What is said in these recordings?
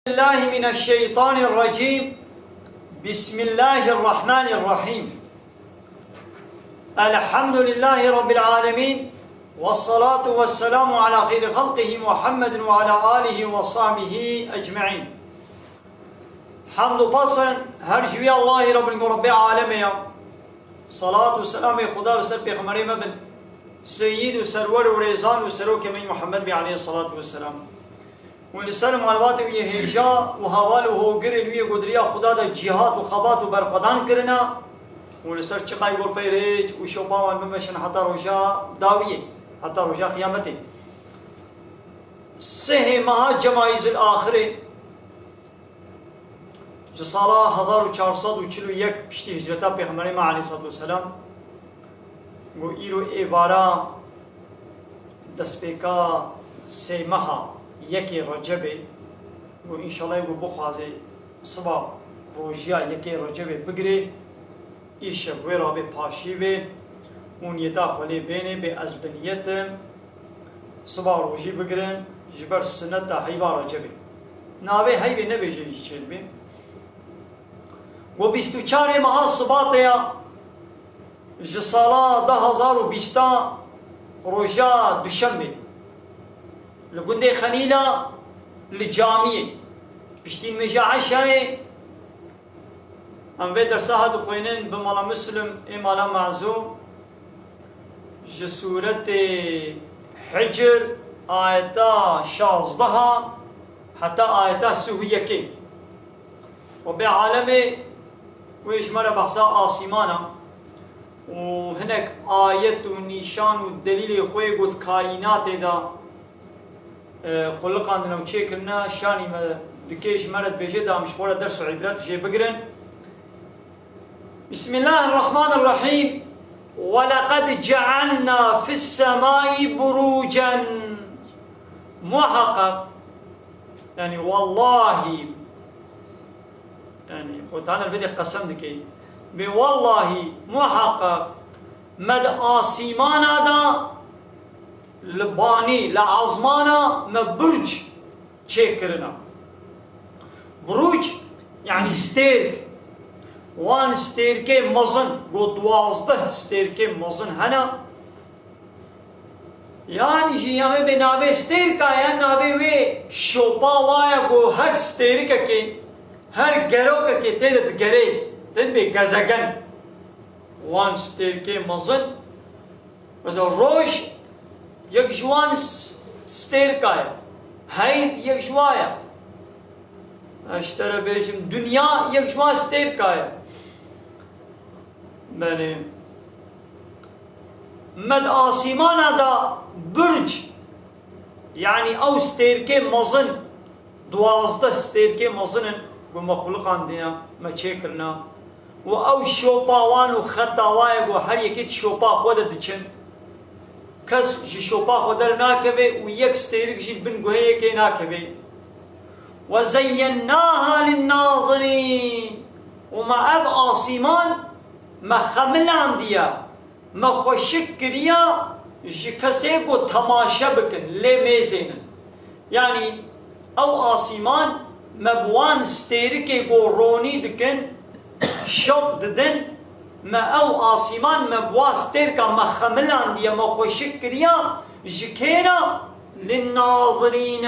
الله من الشيطان الرجيم بسم الله الرحمن الرحيم الحمد لله رب العالمين والصلاة والسلام على خير خلقه محمد وعلى آله وصحبه أجمعين حمد پسند هر جوی الله رب العالمين صلاة والسلام خدا رسل پیغمبر مبن سيد وسرور وريزان وسروك من محمد عليه الصلاة والسلام ولسر معلومات وی هیجا و حوال و هوگرل وی گدریا خدا دا جهاد و خبات و برخدان کرنا ولسر چقای گل پیریج و شوبان بمشن حتی روشا داویه حتی روشا قیامته سه ماه جمایز الاخره جسالا 1441 پشتی هجرتا پیغمبر ما علیه الصلاة والسلام گو ایرو ایوارا دست پیکا سه ماه یکی رجبه و انشالله و بخوازه صبح روژیا یکی رجبه بگره ایش ویرا به پاشی به اون یتا خولی بینه به ازبنیت صبح روژی بگرن جبر سنت حیبا رجبه ناوه حیبه نبیجه چیل بی و 24 ماه صبح تیا جسالا 2020 روژا دوشنبه لقندي خلينا للجامعة بشتين مجا عشاء ام في درسها دخوينين بمالا مسلم امالا معزوم جسورة حجر آياتا شازدها حتى آياتا سوهيكي وبعالمي ويش مرة بحثا آسيمانا وهناك آيات ونيشان والدليل خوي قد كائنات دا خلق عندنا وشيكلنا شاني ما دكيش مرد بجدا مش ولا درس عبرات شيء بقرن بسم الله الرحمن الرحيم ولقد جعلنا في السماء بروجا محقق يعني والله يعني خوتانا البدي قسم دكي والله محقق مد آسيمان هذا لباني لعظمانا مبرج چكرنا بروج يعني ستيرك وان ستيركي مزن قد وازده ستيركي مزن هنا يعني جيامي بناوي ستيركا يعني ناوي وي شوپا وايا قو هر ستيركا كي هر گروكا كي تيدت گري تيد بي گزگن وان ستيركي مزن وزا روش یک جوان ستيركا هاي یک جوايا اشترى بيجم دنيا یک جوان ستيركا بني مد آسيمان هذا برج يعني او ستيركي مزن دوازده ستيركي مزن ومخلوق عندنا ما تشكرنا و او شوپاوان و خطاواي و هر يكيت شوپا خود دچن کس جشوپا خودر ناکبه و یک ستیرک جید بن گوهی که ناکبه و زیناها للناظرین و ما اب آسیمان ما خملان دیا ما خوشک کریا جکسه کو تماشا بکن لی میزینن یعنی او آسیمان مبوان ستیرکی کو رونی دکن شوق ددن ما او آسیمان مبواس ترکا مخملان دیا مخوشک کریا جکیرا للناظرین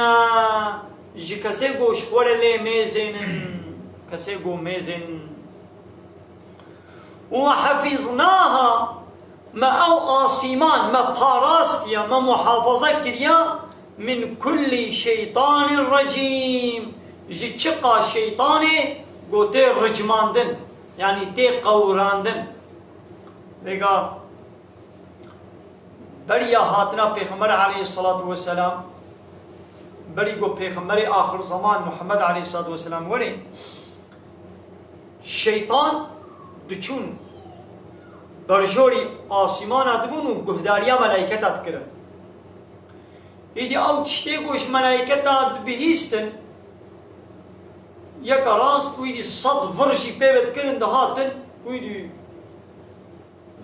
جکسه گوش خور لی میزن کسه گو میزن وحفظناها ما او آسیمان ما پاراست دیا ما محافظه کریا من كل شیطان رجیم جچقا شیطان گوته رجماندن يعني تي قوراندن بيقا بريا هاتنا پیغمبر عليه الصلاة والسلام بريقو پیغمبر آخر زمان محمد عليه الصلاة والسلام وري شيطان دچون برجوري آسمان ادبون و گهداريا ملائكت ادكرن ايدي او تشتي گوش ملائكت اد بهيستن یک راست ویدی صد ورجی پیوت کرن دهاتن ویدی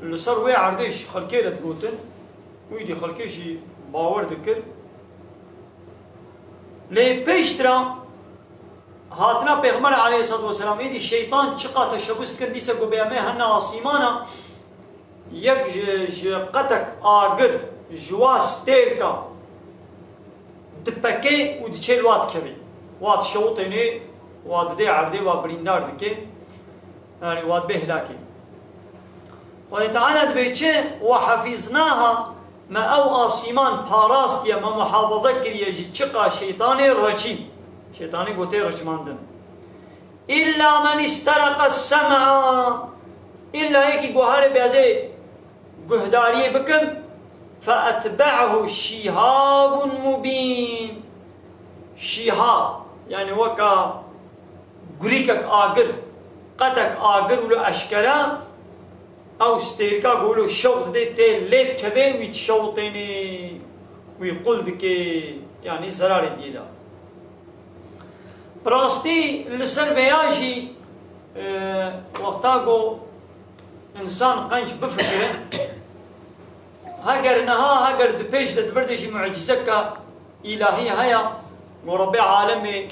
لسر وی عردش خلکی رد گوتن ویدی خلکیشی باور دکر لی پیشترا هاتنا پیغمبر علیه الصلاة والسلام ایدی شیطان چقا تشبست کن دیسا گو بیامه هنه آسیمانا یک قطک آگر جواز تیر کا دپکه و دچه الواد کبی واد شوطینه واد دی عرده و بریندار دکه يعني واد بهلاكي وتعالى دبيتشي وحفظناها ما او آسيمان باراستيا ما محافظة كريا جي چقا شيطاني رجي شيطاني قوتي رجماندن إلا من استرق السمع إلا هيك قوهاري بيازي قهداري بكم فأتبعه شهاب مبين شهاب يعني وكا قريكك آقر قدك آقر ولو أشكرا أو ستيركا قولوا شوط دي تي ليت كبه ويتشوطيني ويقول دكي يعني زرار ديدا براستي لسر بياجي وقتاقو إنسان قنش بفكره هاجر نها هاجر دبيش دبردش معجزك إلهي هيا وربي عالمي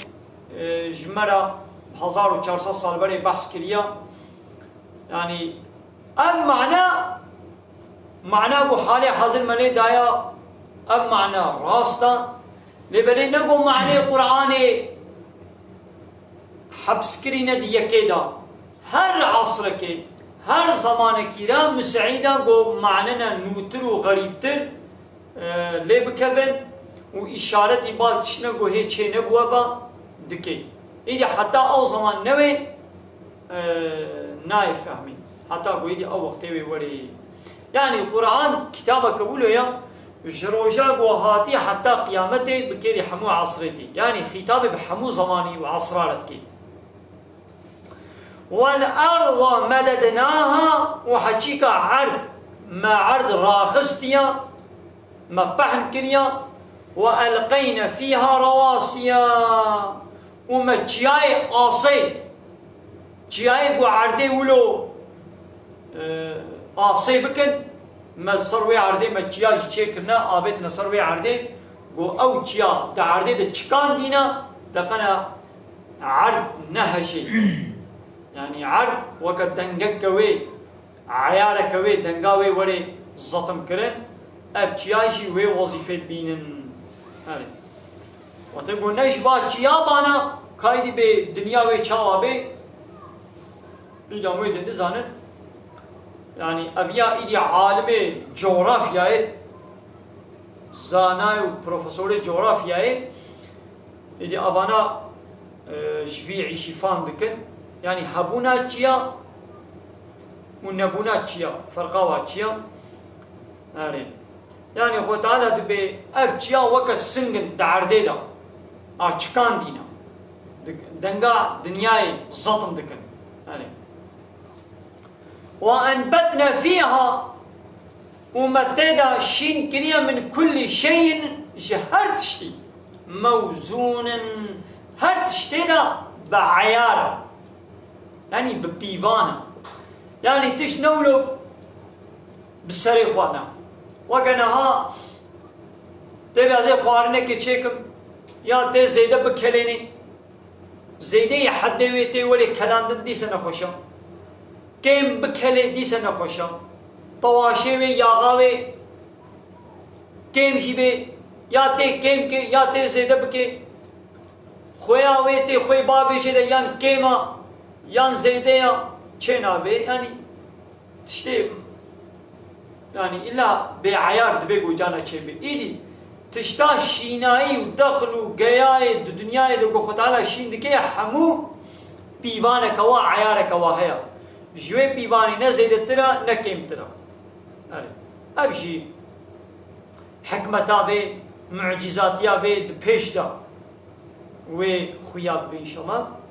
جمرة 1400 سال بري بحث كريا يعني ام معناه حالي حاضر مني دايا ام معناه راستا لبلي نقو معنى قرآني حبس كرينا دي كيدا هر عصرك هر زمانك را مسعيدا قو معنانا نوتر وغريبتر لبكفن وإشارتي بالتشنا قو هيتشي نبوابا دكي إذا حتى أو زمان نوي نايف فهمي حتى قويدي أو وقتي وري يعني القرآن كتابة قبوله يا جروجا وهاتي حتى قيامتي بكيري حمو عصرتي يعني خطابي بحمو زماني وعصرارتك والأرض مددناها وحكيك عرض ما عرض راخستيا ما بحن كريا وألقينا فيها رواسيا وما جاي قاصي جاي وعردي ولو قاصي بكن ما صروي عردي ما جاي شيكنا آبتنا صروي عردي قو أو جا دا عردي دا چكان دينا دقنا عرض نهشي يعني عرض وقت دنگك كوي عيارة كوي دنگاوي وري زطم كرن اب جايشي وي وظيفة بينن هذي وتقول نيش با جيابانا كايدي بي دنيا وي چاوا بي بيداموي دن زانن يعني ابيا ايدي عالم جغرافيا زاناي وبروفيسور جغرافيا ايدي ابانا شبيعي شفان دكن يعني هبونا چيا ونبونا چيا فرقاوا چيا يعني خو تعالى دبي اب چيا وك سنگن دعردي دا اچكان دينا دنگا دنياي زطم دكن يعني وانبتنا فيها ومتدا شين كريا من كل شيء جهرتشتي موزون هرتشتي دا بعيارة يعني ببيفانا يعني تشنولو بالسري خوانا وكانها تبي ازي خوارنه كي چيكم يا تي زيده بكليني زيده يحدوي تي ولي كلاندن دي سنه خوشا كيم بكلي دي سنه خوشا طواشيوي ياغاوي كيم شيبي يا تي كيم كي يا تي زيده بكي خوياوي تي خوي بابي شده يان كيما يان زيده يا چنابي يعني تشتي يعني إلا بعيار دبيقو جانا چيبي إيدي تشتا شينائي ودخل وقياي دنياي دقو خطالا شين دكي حمو بيوانا كوا عيارا كوا هيا جوي بيواني نزيد ترى نكيم ترى أبشي حكمتا في معجزاتيا في دبيش دا وخياب بين شما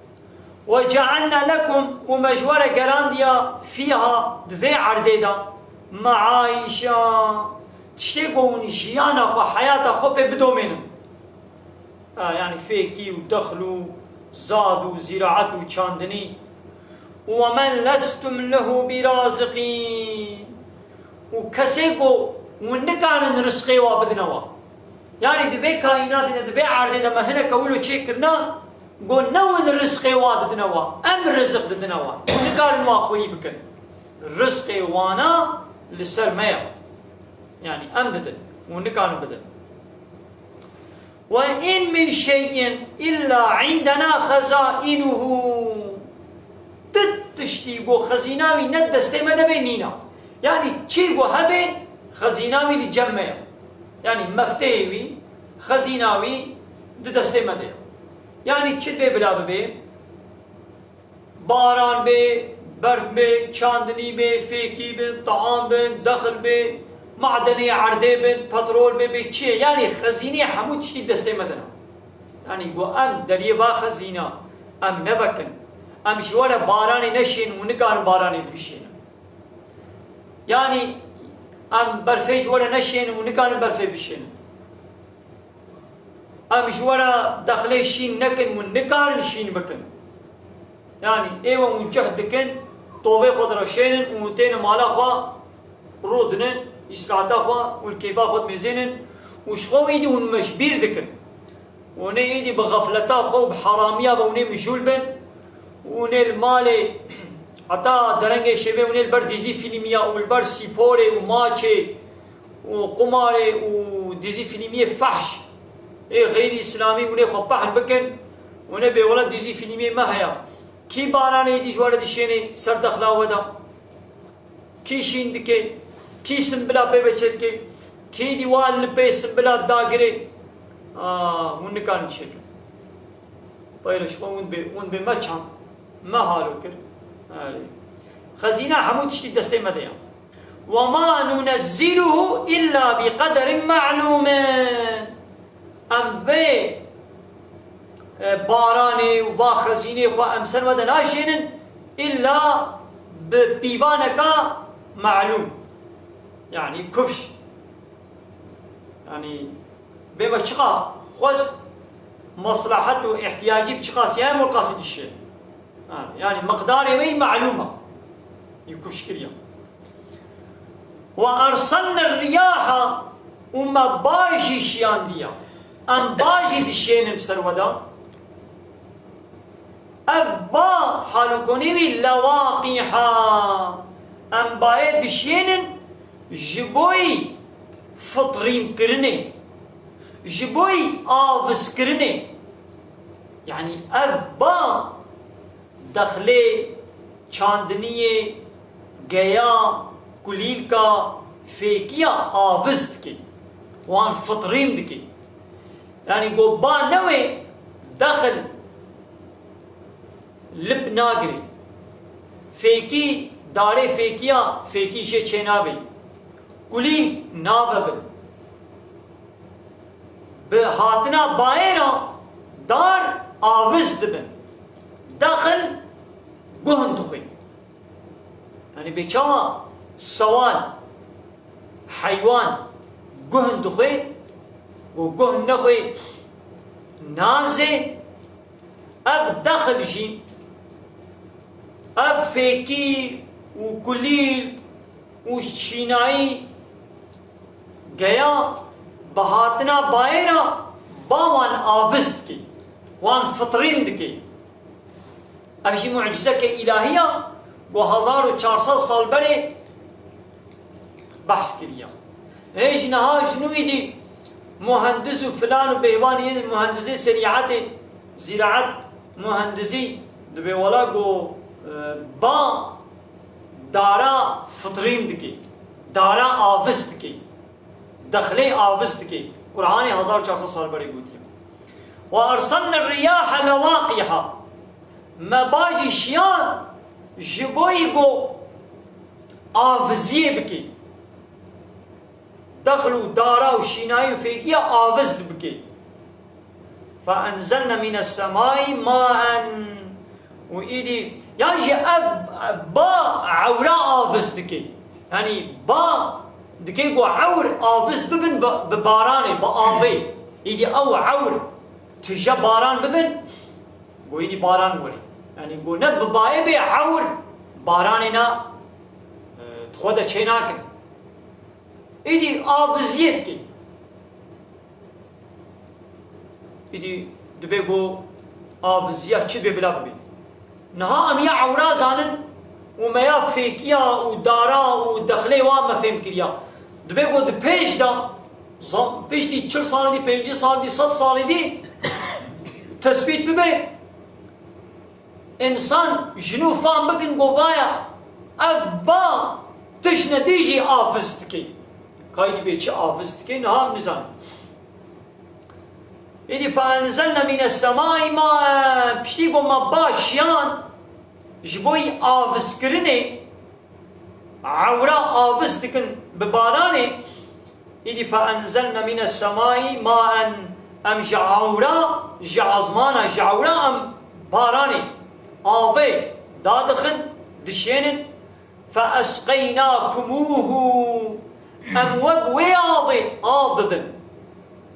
وجعلنا لكم ومجورة قرانديا فيها دفي عرديدا معايشة تشتيقون جيانا وحياتا خوبي بدو منهم يعني فيكي ودخلوا زادوا زراعتوا چاندني ومن لستم له برازقين وكسيقو ونكان رزقي وابدنوا يعني دبي كائنات دبي عرديدا ما هنا كولو چه كرنا قول نود الرزق واد دنوا أم الرزق دنوا ونكار واخوي بكن الرزق وانا للسرمية يعني أم ددن ونكار بدن وإن من شيء إلا عندنا خزائنه تشتيقو خزيناوي ندستي ما نبينينا يعني تشيقو هبي خزيناوي لجمع يعني مفتيوي خزيناوي دستي ما دي يعني تشد بي بلا بي باران بي برف بي چاندني بي فيكي بي طعام بي دخل بي معدني عردي بي بترول بي چي يعني خزيني حمود تشتي دستي ما دنا يعني قو أم دريبا خزينة أم نبكن أم شوانا باراني نشين ونكان باراني بشين يعني أم برفي جوانا نشين ونكان برفي بشين أم جوانا دخلي شين نكن ونكان نشين بكن يعني ايوه ونجهد دكن طوبي قدر شين ونتين مالا خوا رودنن إسراتا خوا والكيفا خود ميزينن وشخو ايدي ونمشبير دكن وني ايدي بغفلتا خو بحرامية وني مجول بن وني المالي حتى درنگي شبه وني البر ديزي فيلمية والبر سيبوري وماتشي وقماري وديزي فيلمية فحش ايه غير اسلامي وني خو بحل بكن وني بولد ديزي فيلمية ما هيا كي باراني دي جوار دشيني سر دخلا ودا كي شين دكي كي سنبلا بي بچت كي كي ديوال لبي سنبلا داغري ونكان تشك بايرش ون بي ما چان ما حالو كر خزينة حمود تشتي دستي مديا وما ننزله إلا بقدر معلوم أم في باراني وفا خزينة وفا أمسن ودن آشين إلا ببيبانك معلوم يعني كفش يعني بما تشقى خوز مصلحته واحتياجي بتشقى سيام والقاصد الشيء يعني مقدار وين معلومة يكفش كريا وأرسلنا الرياح وما باجي شيان ديا أم باجي دشين بسرودا أبا حالكوني لواقيها أم بايد دشين جبوي فطرين كرني جبوي آفس كرني يعني أبا دخلي چاندنية گيا كليل کا فيكيا آفز دكي وان فطرين دكي يعني قبا نوي دخل لب ناقري فيكي داري فيكيا فيكي شي چنابي كليل ناببل بهاتنا بايرا دار آفز دبن داخل قهن دخي يعني بيشاوا سوال حيوان قهن دخي وقهن نخي نازي أب داخل جين أب فيكي وقليل وشيناي گيا بهاتنا بايرا باوان آفست كي وان فطرين دكي أبشي معجزة كإلهية و 1400 سال بره بحث كريا هيج نها شنو يدي مهندس وفلان وبيواني مهندسي سريعات زراعة مهندسي دبي ولا جو با دارا فطرين دكي دارا آفست دكي دخلي آفست دكي قرآن 1400 سال بره قوتي وأرسلنا الرياح لواقيها ما باجي شيان جبويقو آفزيه بكي دخلوا دارا وشيناي وفيكيا آفز بكي فأنزلنا من السماء ماء وإيدي يعني با عورا آفز دكي يعني با دكي قو عور آفز ببن بباراني بآفي إيدي أو عور تجا باران ببن قو إيدي باران ولي يعني قو نب باي بي عور باراننا تخودا چيناكن إيدي آفزيت كي إيدي دبي قو آبزيا چه ببلا ببي نها أم يا عورا زانن وما فيكيا ودارا ودخلي وما فهم كريا دبي قد بيش دا بيش دي 4 سال دي 5 سال دي 100 سال دي تثبيت ببي إنسان جنو فام بكن قوبايا أبا تشنا ديجي آفزتكي كايدي بيتش آفزتكي نها نزان إذا فأنزلنا من السماء ماء بشتي قوما باشيان جبوي آفز كرني عورا آفز دكن بباراني إذا فأنزلنا من السماء ماء أم جعورا جعزمانا جعورا أم باراني آفي دادخن دشينن فأسقيناكموه أم وبوي آفي آفدن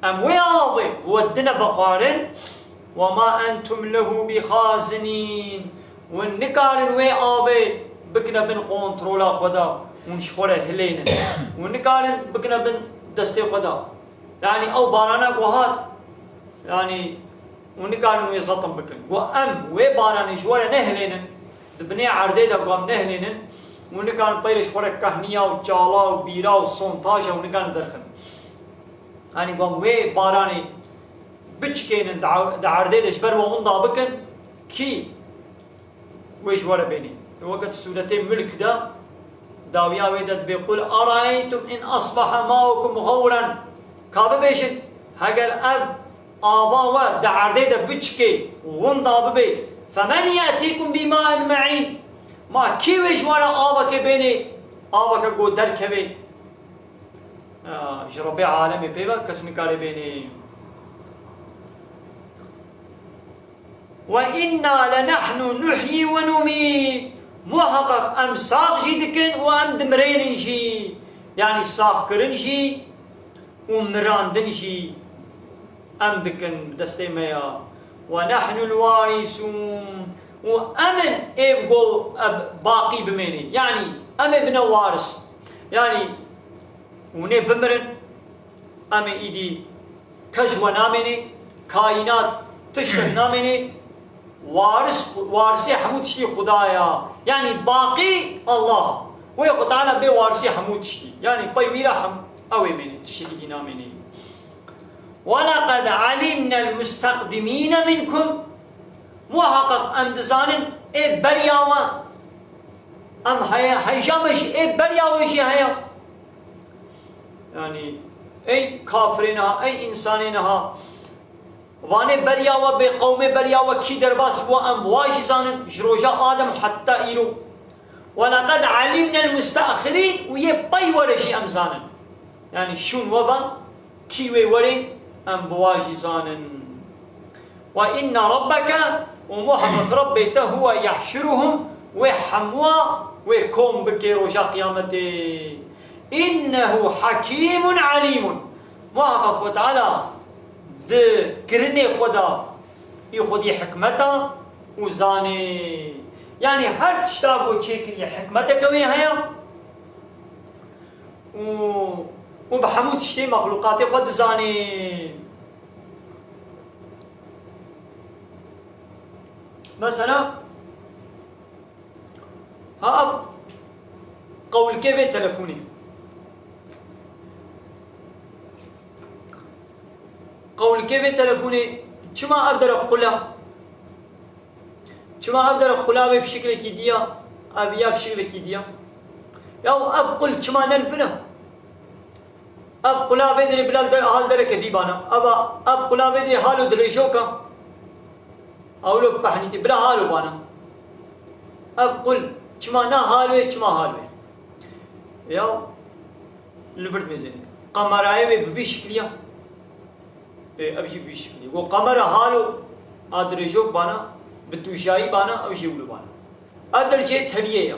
أم وي آفي ودنا بقارن وما أنتم له بخازنين ونكارن وي آبي بكنا بن قونترولا خدا ونشخور هلينا ونكارن بكنا بن دستي خدا يعني أو بارانا قوهات يعني ونكارن وي زطن بكن وأم وي بارانا جوارا نهلينا دبني عردي دا قوام نهلينا ونكارن بيرش خورا كهنيا وجالا وبيرا وصنطاشا ونكارن درخن يعني قوام وي باراني بچكين دا عردي دا شبر وغنضا بكن كي ويش ورا بيني وقت سورتين ملك دا داويا ويدت بيقول أرأيتم إن أصبح ماؤكم غورا كابا بيشن هاگر أب آبا دا عردي دا بچكي وغنضا ببي فمن يأتيكم بماء معين ما كي ويش ورا آبا كبيني آبا كو دركبي جربي عالمي بيبا كسمي كاري بيني وإنا لنحن نحيي ونميت محقق أم ساق جي دكن وأم دمرين جي يعني ساق كرن جي ومراندن جي أم دكن دستي ميا ونحن الوارثون وأمن إبقو باقي بميني يعني أم ابن وارث يعني وني بمرن أم إيدي كجوة نامني كائنات تشتر نامني وارثي حمود شي خدايا يعني باقي الله ويقول تعالى بي وارثي حمود شي يعني بيويرا حم اوي مني تشي نامني ولقد علمنا المستقدمين منكم محقق ام دزانن اي برياوا ام هيجامش اي برياوا شي هيا يعني اي كافرينها اي انسانينها وانه برياوا بقوم برياوا كي درباس بو ام واجي زانن جروجا آدم حتى إلو ولقد علمنا المستأخرين ويباي ورشي ام زانن يعني شون وضا كي وري ام بواجي زانن وإن ربك ومحمد ربيته هو يحشرهم ويحموا ويكون بكي رجا قيامته إنه حكيم عليم محقق وتعالى ده كرني خدا يخدي حكمته وزاني يعني هر تشتاقو تشيكري حكمته كوي هيا وبحمود تشتي مخلوقاتي خد زاني مثلا ها قول كيف تلفوني قول كيف تلفوني شما أقدر أقولها شما أقدر أقولها بشكل كيديا أبيها بشكل كيديا ياو أقول شما نلفنا أقولها بدري بلال در حال در كديبانا أبا أقولها بدري حالو دريشوكا أولو بحنيتي بلا حالو بانا أقول شما نا حالو شما حالو ياو لفرد ميزيني قمراي بشكليا أبشي بيشكلي وقمر حالو أدرجوك بانا بتوشاي بانا أبشي ولو بانا أدرجة ثرية يا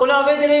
قلابه دني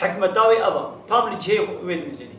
حكمتاوي أبا تام لجيه وين مزيني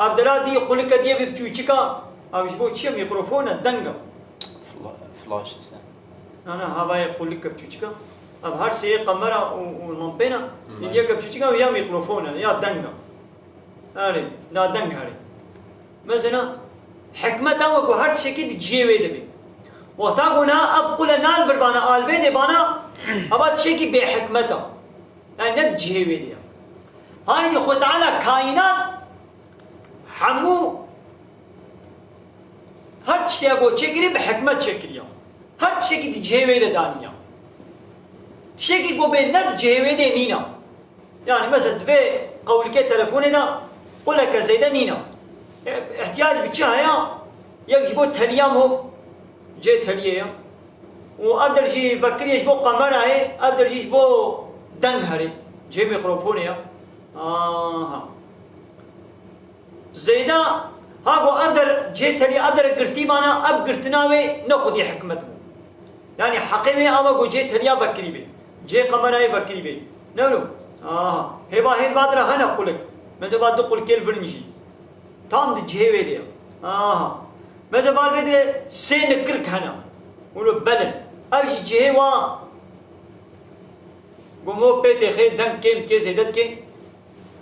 أدرا دي قل كديه بتوچكا أبش بو چه ميكروفون دنگا فلاش انا هذا يقول لك كبتشكا اب هر سي قمره ولمبينا يجي كبتشكا ويا ميكروفون يا دنگا هاري لا دنگ هاري مثلا حكمته وكو هر شيء جيوي دبي وتاغونا اب قول نال بربانا الوي دبانا ابا شيء بحكمته يعني جيوي دي هاي خو تعالى كائنات همو هر شيء کو چکری به حکمت چکریا هر شيء کی جهویده دانیا شيء کو به ند جهویده نینا يعني مثلا دو قول که تلفون دا قول لك زيدا نینا احتياج بتشاهيا يجبو تليام هو جي تليه وقدر شي بكريش بو قمر هي قدر شي بو دنگ هري جي ميكروفون يا زيدا هاگو ادر جيتلي ادر قرتيبانا اب قرتناوي ناخذ حكمته يعني حقيمي اواگو جيتليا بكري بي جي قمراي بكري بي نولو هبا هي بادر هنا قولك ماذا بعد قول كيل فرنجي تام دي جيوي دي ماذا بعد بدر سين كرك هنا ولو بلن ابي جيوا قومو بيتي خي دن كيم كي زيدت كي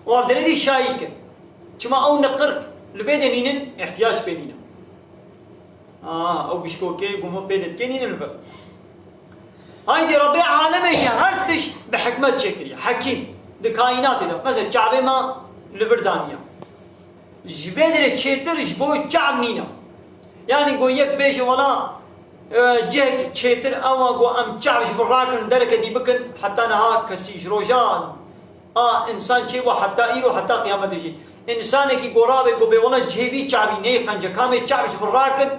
وعبدالله شايك كما او نقرك لبيدنين احتياج بيننا او بشكوكي قومو بيدت كينين الباب هايدي ربيع عالمي هرتش بحكمة شكرية حكيم دي كائنات ده مثلا جعبه ما لبردانيا جبيدر تشيتر جبوي جعب نينا يعني قو يك بيش ولا جهك تشيتر او قو ام جعب جبراكن دركة دي بكن حتى نها كسي جروجان انسان شي وحتى ايرو حتى قيامة جي انسان کی گورابه گو به ولا جهوی چابی نه قنجه کامه چابش براکن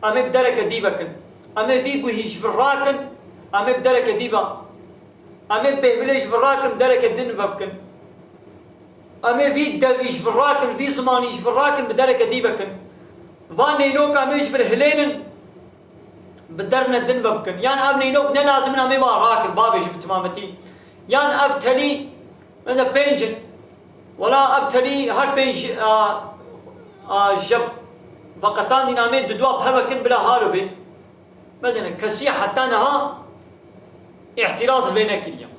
ام بدرک دیبکن ام وی گوهیش براکن ام بدرک دیبا ام بهبلش براکن درک دن بکن ام وی دویش براکن وی زمانیش براکن بدرک دیبکن وان نوک امش برهلینن بدرنا دن بکن یان اب نوک نه لازم ام باراکن بابش بتمامتی یان اب تلی من پنجن ولا ابتلي هر بيش جب وقتان دينامي ددوا بهبكن بلا هارو بي مثلا كسي حتى نها احتراز بينك اليوم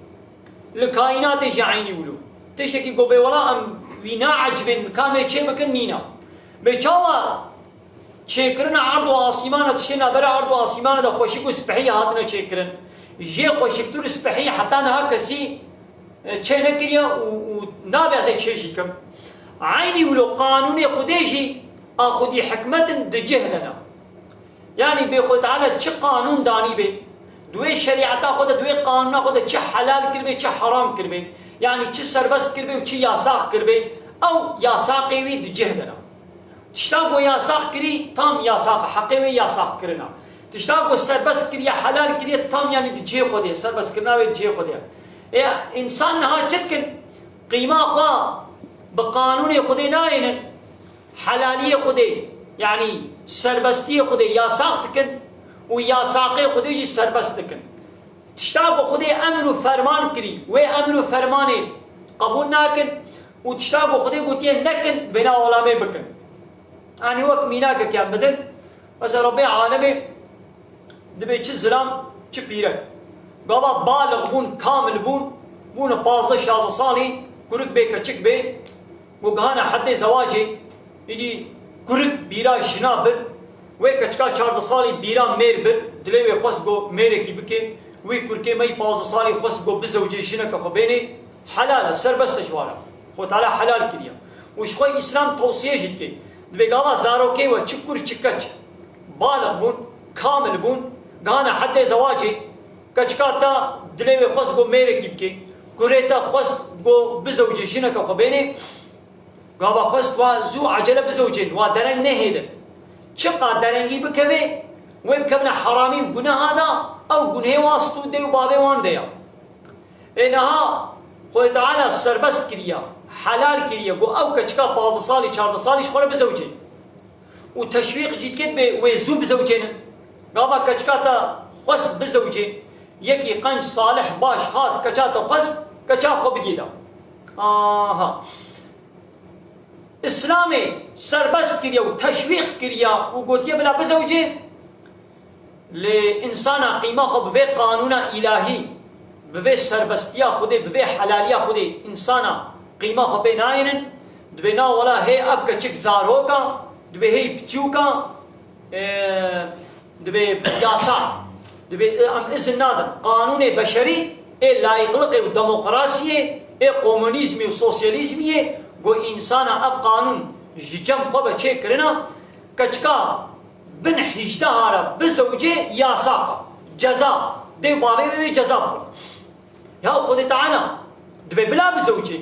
الكائنات جعيني ولو تشكي قبي ولا ام وينا عجبن كامي شي مكن نينا بيچاوا چيكرن عرض واسيمان تشينا برا عرض واسيمان ده خوشيكو سبحيه هاتنا چيكرن جي خوشيكتور سبحيه حتى نها كسي چه نکریا و نابعد چهشی کم عینی ولو قانون خودشی آخودی حکمت دجهلنا يعني بخود تعالى چه قانون داني بي دوی شریعتا خود دوی قانون خود چه حلال کربی چه حرام کربی يعني چه سربست کربی و چه یاساق کربی او یاساقی وی دجهلنا تشتاقو یاساق کری تام یاساق حقی وی یاساق کرنا تشتاقو سربست کری حلال کری تام يعني دجه خوده سربست کرنا وی دجه خوده انسان نها جدكن قيمة خوا بقانون خدي ناين حلالية خدي يعني سربستية خدي يا ساقتكن ويا ساقي خدي جي سربستكن تشتاقو خدي امر فرمان كري و امر فرماني قبول ناكن وتشتاقو خدي قوتيه نكن بنا علامه بكن يعني وقت ميناك كيان بدل بس ربي عالمي دبي چه زلام چه بيرك قابا بالغ بون كامل بون 15 سالي كرك بي كچك بي وقهانا حد زواجي يدي كرك بيرا جنابر وي كچكا 14 سالي بيرا مير بر دلوي خصگو ميركي بكي وي كركي مي 15 سالي خصگو بزوجي شنك خبيني حلال سربست جوارا خو تعالى حلال كريا وش خوي اسلام توصيه جدكي دبي قابا زاروكي و چكر چكچ بالغ بون كامل بون قهانا حد زواجي كچكاتا دلوي خصگو ميركي بكي كوريتا خصگو بزوجي شنك خبيني قابا خص و زو عجله بزوجين و درنگ نهيده چقا درنگي بكوي وين كبنا حرامي گناه هذا او گناه واسطو ديو بابي وان ديا انها خوي تعالى سربست كريا حلال كريا گو او كچكا 15 سالي 14 سالي شخوره بزوجين وتشويق جيت كد ويزو بزوجين قابا كچكاتا خص بزوجين يكي قنج صالح باش هات كچاتا خص كچا خو بگيدا اسلامي سربست كريا وتشويق كريا وقوتيه بلا بزوجي لإنسان قيمة خو بوي قانون إلهي بوي سربستيا خودي بوي حلاليا خودي إنسان قيمة خو بيناين دبنا ولا هي أب كچك زاروكا دبي هي بچوكا دبي ياسا دبي أم إذن نادم قانون بشري إيه لايقلقي وديمقراطية إيه كومونيزمي وسوسياليزمي گو إنسان أب قانون جم خو بچه كرنا كچكا بن حجده هارا بزوجه ياسا جزاء دي بابي بي جزاء يا خود تعالى دبي بلا بزوجه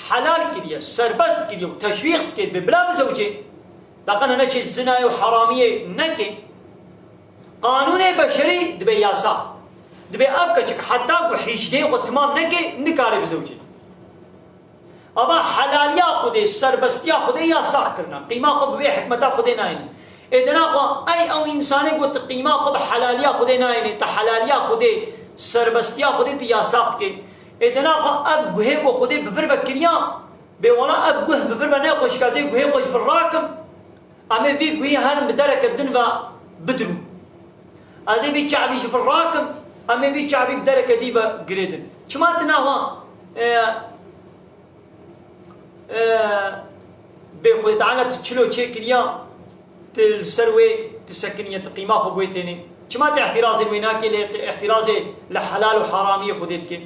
حلال كريا سربست كريا وتشويق كريا بلا بزوجه دقنا نشي الزنا وحراميه نكي قانون بشري دبي ياسا دبي ابكك حتى حجده وتمام نكي نكاري بزوجه أبا حلاليا خودي سربستيا خودي ياسا كرنا قيمة خو بوي حكمتا خودي ناين إدنا خو أي أو إنساني قلت قيمة خو بحلاليا خودي ناين تحلاليا خودي سربستيا خودي تياسا كي إدنا خو أب جوه خو خودي بفر بكريا بولا أب جوه بفر بنا خوش كازي جوه خوش بالراكم أما في جوه هان بدرك الدنفا بدرو هذا في شعبي في الراكم أما في شعبي بدرك ديبا جريدن شما تناوا بخوي تعالى تشلو تشيكليا تلسروي تسكنية قيمة خبويتيني كما اعتراضي ويناكي اعتراضي لحلال وحرامية خديتك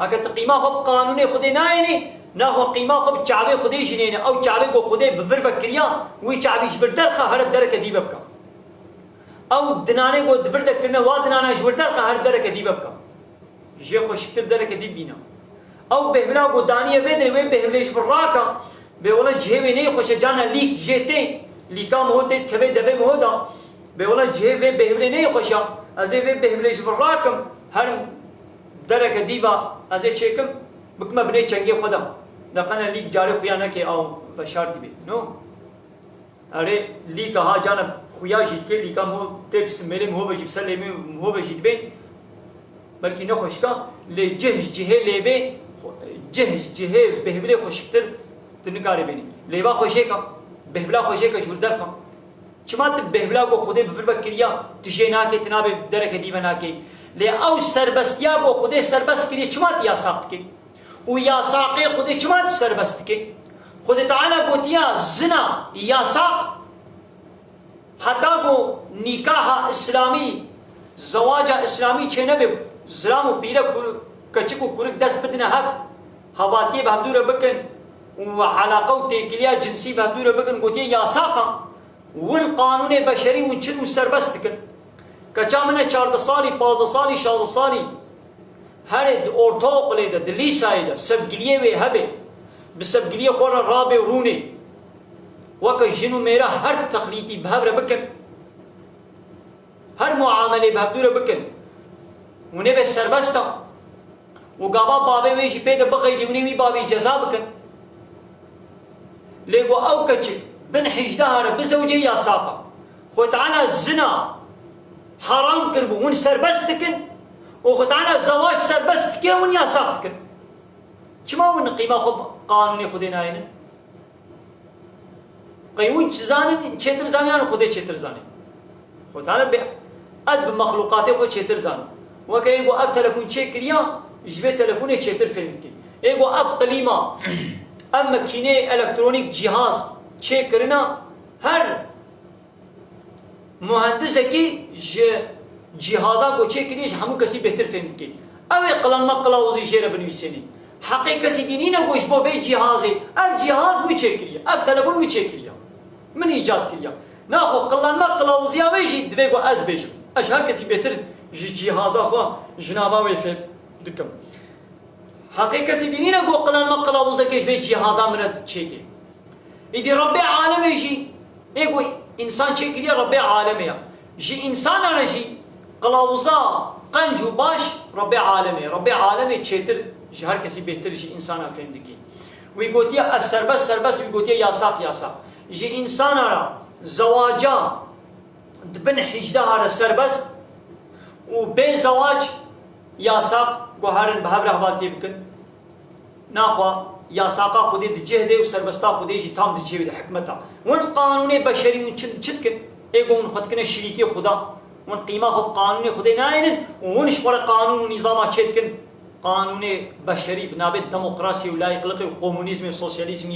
هكا تقيمة خب قانوني خدي نايني ناهو قيمة خب شعبي خدي جنيني او شعبي خو خدي بفرفة كريا وي شعبي شبردرخة هر الدركة دي ببكا او دناني خو دفردك كنا وادنانا شبردرخة هر الدركة دي ببكا جي خو شكتر دركة دي بينا او بهبلا قدانيه بدري وين بهبليش بالراكا بيولا جهوي ني خوش جانا ليك جيتي ليكام هوتي كبي دبي مهودا بيولا جهوي بهبلي ني خوشا ازي وين بهبليش بالراكم هر درك ديبا ازي تشيكم بكما بني چنگي خدا دقنا ليك جاري خيانا كي او فشارتي بي نو اري ليك ها جانا خويا جيت كي ليكام هو تبس ميري مهو بجيب سلمي مهو بجيت بي بلكي نخوشكا لجه جهه ليبي جه بهبله خوشتر تنکاری بینی لیبا خوشیکا بهبلا خوشیکا جور درخم چما تب بهبلا کو خودی بفر بکریا تجینا کی تناب درک دی بنا کی لی او سربستیا کو خودی سربست کری چما یا ساخت کی و یا ساقی خودی چما سربست کی خود تعالی گوتیا زنا یا ساق حتی کو نکاح اسلامی زواج اسلامی چه نبی زلام و پیره کچکو کرک دست بدنا هف هباتي بهدوره بكن وعلاقه وتكليا جنسي بهدوره بكن قوتي يا ساقا ون قانون بشري ون چن سربستكن كچامنه 4 سالي 15 سالي 16 سالي هرد اورتوق ليده دليسايده سبگليه و هبه بسبگليه خور رابه وروني وك جنو ميرا هر تخليتي بهبره بكن هر معامله بهدوره بكن ونه سربستا وقابا بابي ويشي بيدا بغي ديوني بابي جزا بكن ليقو او كتشك بن حجدها بزوجي يا ساقا خو تعالى الزنا حرام كربو ون سربستكن وخو تعالى الزواج سربستكن ون يا ساقتكن كما ون قيمة خب قانوني خدينا هنا قيمون چزانن چتر زانيان خودي چتر زاني خو تعالى از بمخلوقاتي خو چتر زان وكيقو اب تلفون چكريا جبه تلفونه چتر فیلم کی ایگو اب قلیما ام مکینه الکترونیک جهاز چه کرنا هر مهندس کی جهازا کو چه کنیش همو کسی بهتر فیلم کی اوی قلن ما قلاوزی شیره بنویسینی حقی کسی دینی نگوش با وی جهازی اب جهاز می چه کریا اب تلفون می چه کریا من ایجاد کریا ناخو قلن ما قلاوزی اویشی دویگو از بیشم اش هر کسی بهتر جهازا خوا جنابا وی فیلم دكم حقيقة سيدينينا قو قلان ما قلاوزا كيش بي جهازا مرد تشيكي إذا ربي عالم يجي إيقو إنسان تشيكي لي ربي عالم يا جي إنسان أنا جي قلاوزا قنجو باش ربي عالمي تشيتر جهر كسي بيهتر جي إنسان أفهم دكي ويقول تيا أب سربس ويقول تيا يا ساق جي إنسان أنا زواجا دبن حجده هذا سربس وبين زواج يا ساق گوهرن بهبره هواتی بکن ناخوا یا ساقا خودی دجهده و سربستا خودی جی تام دجهده حکمتا ون قانون بشری ون چد کن ايقون خد كنا شريكي خدا ون قيمة خب قانوني خدا ناينن ونش برا قانون ونظام تشيتكن قانوني بشري بنابه ديمقراطي ولا يقلقي وكومونيزم وسوسياليزم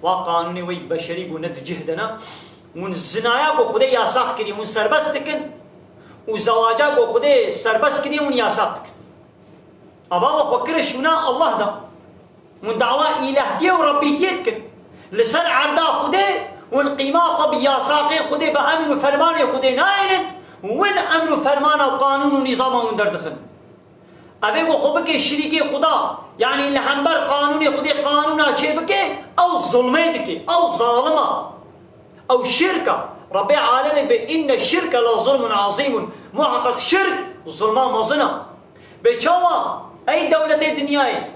وقانوني وي بشري وند جهدنا ونزنايا بو خدا ياساق كري ون سربستكن وزواجا بو خدا سربست كري ون ياساق ابا وفكر شونا الله دا من دعوة إلهية وربيتيتكن لسر عرضا خدا والقيمة بياساقي خدا بأمن وفرمان خدا ناينن وين أمن وفرمان وقانون ونظام وندردخن أبي وخبك شريكي خدا يعني لحنبر قانوني خدا قانونا شبك أو ظلمتك أو ظالمة أو شركة رب العالمين بإن الشرك لظلم عظيم محقق شرك ظلمان مظنة بشوا أي دولة الدنيا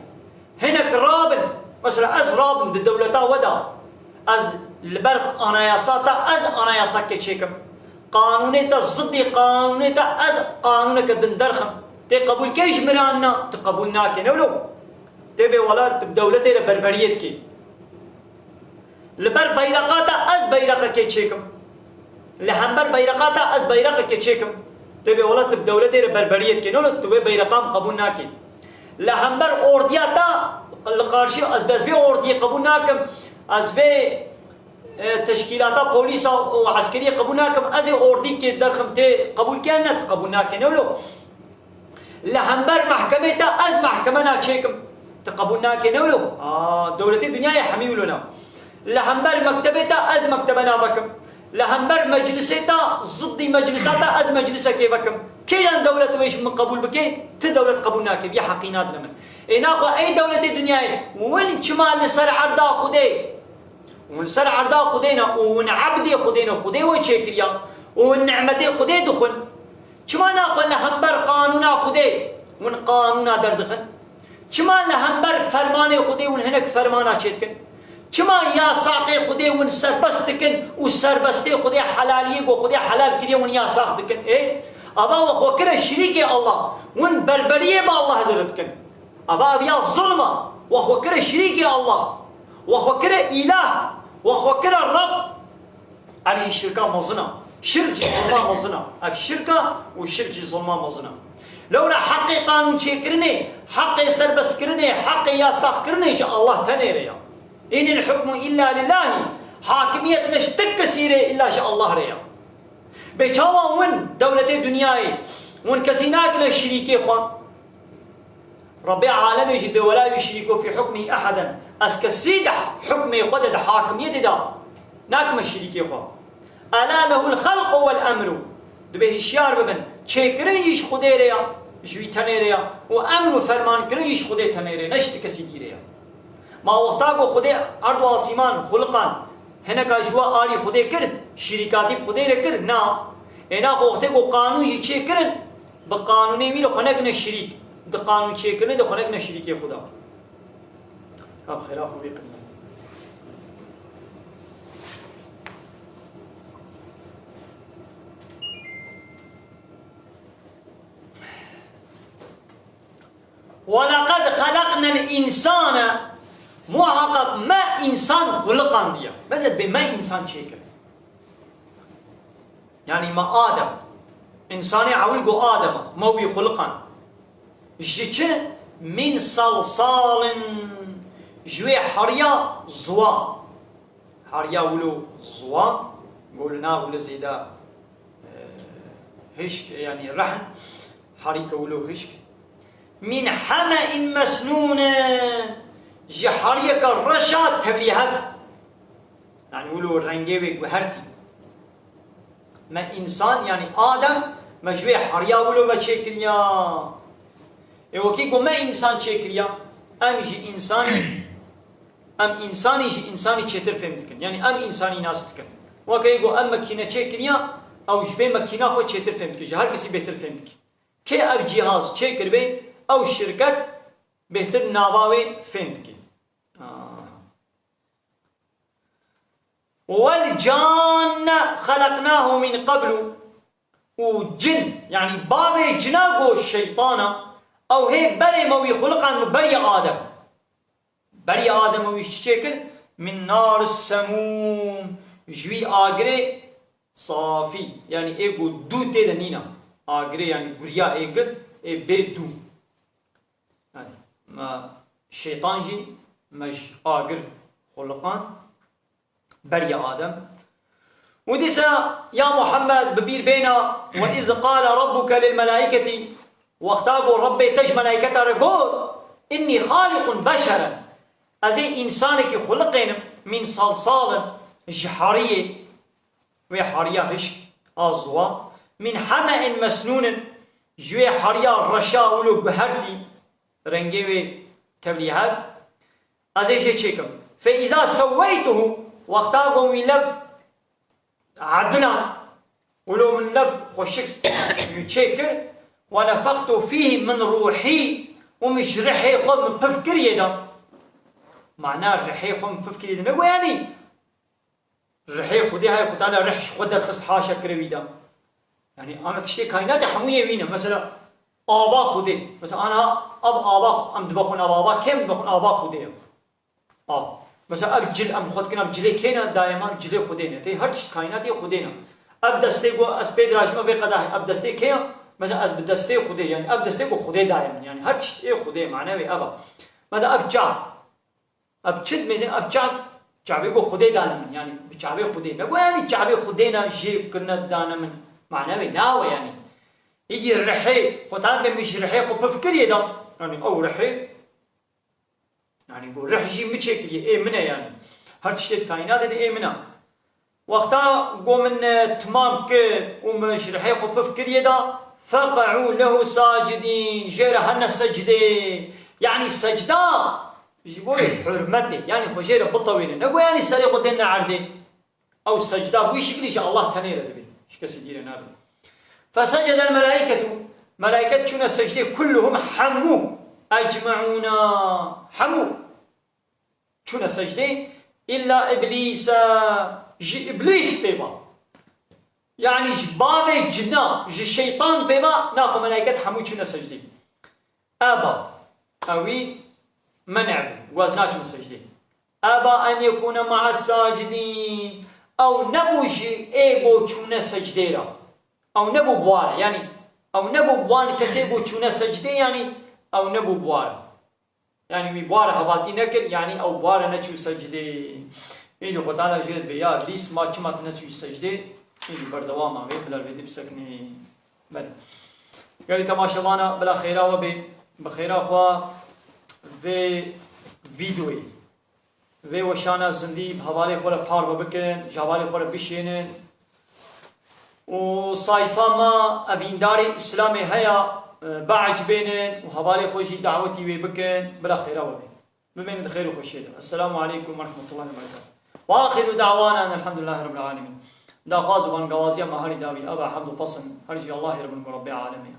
هناك رابن مثلا أز رابن دي دولتا ودا أز البرق أناياساتا أز أناياسا كيشيكم قانونيتا ضدي قانونيتا أز قانونك دندرخم تي قبول كيش مرانا تقبولنا كي نولو تبي ولا بدولتي بربريت كي البر بيرقاتا أز بيرقا كيشيكم لحنبر بيرقاتا أز بيرقا كيشيكم تبي ولا بدولتي بربريت كي نولو تبي بيرقام قبولنا كي لحنبر أوردياتا القارشي أزبي أوردي قبولناكم أزبي تشكيلات بوليس وعسكرية قبولناكم أزي أوردي كي درخم تي قبول كأنت قبولناك نولو لحنبر محكمة أز محكمة ناتشيكم تقبولناك نولو دولة الدنيا يحميولنا لحنبر مكتبة أز مكتبة نافكم لحنبر مجلسة ضد مجلسات أز مجلسة كيفكم كيان دولة ويش من قبول بكي تدولة قبولناك يا حقينات لمن إناخو أي دولة الدنيا وين شمال نسر عرضا خدي ونسر عرضا خدينا ونعبدي خدينا خدي وشكريا ونعمتي خدي دخل شما ناخو لهمبر قانونا خدي ون قانونا دردخن شما لهمبر فرماني خدي ون هناك فرمانا شيتكن شما يا ساقي خدي ون سربستكن وسربستي خدي حلالي وخدي حلال كريا ون يا ساقتكن إيه أبا وخو كره شريكي الله ون بربريه با الله دردكن أبا بيا ظلمة وخو كره شريكي الله وخو كره إله وخو كره الرب أبي الشركة مظنة شرك ظلمة مظنة أبي الشركة والشرك ظلمة مظنة لولا حقي قانون شي كرني حقي سربس كرني حقي ياساق كرني شاء الله تنيريا إن الحكم إلا لله حاكمية نشتك كثيرة إلا شاء الله ريا بيتوا ون دولة الدنيا ون كسيناك للشريكي خوان رب العالمين جد ولا يشرك في حكمه أحدا أسكسيد حكمه قدد حاكمية دا ناكم الشريكي خوان ألا له الخلق والأمر دبه الشيار ببن چه يش خده ريا جوي تنه ريا وأمر فرمان يش خده تنه ريا نشت كسيدي ريا ما وقتاكو خده أرض واسمان خلقان هناك أجواء آلي خده كر شركاتي خده ركر نا هنا وقتاكو قانون يچه كرن بقانوني ميرو خنق نشريك ده قانون چه كرن ده خنق نشريكي خدا كاب خلاف ويقنا ولقد خلقنا الإنسان محقق ما إنسان خلقان ديا ماذا بما إنسان شيكر يعني ما آدم إنساني عاول جو آدم ما بي خلقان جيتش من صلصال جوي حريا زوا حريا ولو زوا قولنا ولو زيدا هشك يعني رحن حريك ولو هشك من حمأ مسنون جحريك الرشا تبليهد يعني ولو الرنجيوك بهرتي ما إنسان يعني آدم مجوي حريا ولو بشكريا وكيكو ما إنسان شكريا أم جي إنساني أم إنساني جي إنساني شتر فهمتكن يعني أم إنساني ناستكن وكيكو أم مكينة شكريا أو جفي مكينة خو شتر فهمتكن هر كسي بهتر فهمتك كي أب جهاز شكر بي أو شركت بهتر ناباوي فهمتكن والجان خلقناه من قبل وجن يعني بابي جناغو الشيطان او هي بري موي خلقا بري آدم بري آدم موي شكل من نار السموم جوي آگري صافي يعني ايجو دو تيدا نينا اجري يعني بريا ايجل اي بيدو يعني ما الشيطان جي مج اجر خلقان بريا ادم وديسا يا محمد ببير بينا وإذ قال ربك للملائكة واختابوا ربي تج ملائكة رقود إني خالق بشرا أزي إنسانك خلقين من صلصال جحرية وحريا هشك أزوا من حمأ مسنون جوي حريا رشا ولو بهرتي رنجي تبليهات أزي شيء شيكم فإذا سويته واختابوا ويلب عدنا ولو من لب خوشك يتشكر ونفخت فيه من روحي ومش رحي خود من بفكر يدا معناه رحي خود من بفكر يدا نقول يعني رحي خودي هاي خود أنا رحش خود الخست حاشا كرويدا يعني أنا تشتي كائنات حموية وينا مثلا آبا خودي مثلا أنا أب آبا أم دبخون آبا كم دبخون آبا خودي مثلا اب جل ام خود کنم جلی کینا دائما جلی خودینه تی هر چیز کائناتی خودینه اب دسته کو اس پید راجما به قضا اب دسته کیا مثلا از دسته خودی یعنی اب دسته کو خودی دائما یعنی هر چیز خودی معنی ابا مثلا اب چا اب چد میزه اب چابه کو خودی دائما یعنی چابه خودی نگو یعنی چابه خودینا جیب کنه دائما معنی ناو یعنی يجي الرحي خدان بمش رحي خو بفكر يدا يعني او رحي يعني يقول رح جي متشكل ايه منه يعني هر شيء كائنات دي ايه منه وقتا قوم من تمام ك ومش رح يخو بفكر يدا فقعوا له ساجدين جيره هن السجده يعني السجده يجيبوا حرمته يعني خو جيره بطوينه نقول يعني سريق دنا عرضه او السجده بوي شكل ان شاء الله تنيره دبي ايش كسجيره نار فسجد الملائكه ملائكه شنو السجده كلهم حموا أجمعون حمو شنو سجدة إلا إبليس إبليس بيبا يعني جباب جنا الشيطان بيبا ناقو ملائكة حمو شنو سجدة أبا أوي منع وزنات من سجدة أبا أن يكون مع الساجدين أو نبوش إيبو شنو سجدة أو نبو بوان يعني أو نبو بوان كسيبو شنو سجدة يعني او نبو بوار يعني وي بوار هبالتي نكر يعني او بوار نچو سجده این خدا تعالی جد بیا لیس ما چما تنچو سجده این بردوام ما وکلر بدی بسکنی بله یعنی تماشاوانا بلا خیرا و بخیرا خوا و ویدیوی و وشانا زندی حواله خور پار بکن جواله خور بشینن و صایفا ما اویندار اسلام هيا بعج بينن وحوالي خوشي دعوتي ويبكن بلا خير وبي بمن خير وخشيت السلام عليكم ورحمه الله وبركاته واخر دعوانا ان الحمد لله رب العالمين دا خواز بان غوازيا ما هري داوي ابا حمد وفصل هرجي الله رب العالمين